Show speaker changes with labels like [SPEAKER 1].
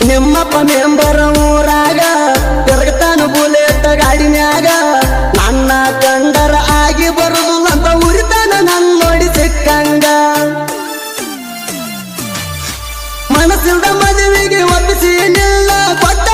[SPEAKER 1] ನಿಮ್ಮಪ್ಪ ಮೆಂಬರ ಊರಾಗ ತಿರುಗತಾನ ಬುಲೆಟ್ ಗಾಡಿ ಮ್ಯಾಗ ನನ್ನ ಕಂಡರ ಆಗಿ ಬರುದಿಲ್ಲ ಅಂತ ಉರಿತಾನ ನನ್ ನೋಡಿ ಸಿಕ್ಕಂಗ ಮನಸ್ಸಿಲ್ದ ಮದುವೆಗೆ ಒಪ್ಪಿಸಿ ನಿಲ್ಲ ಕೊಟ್ಟ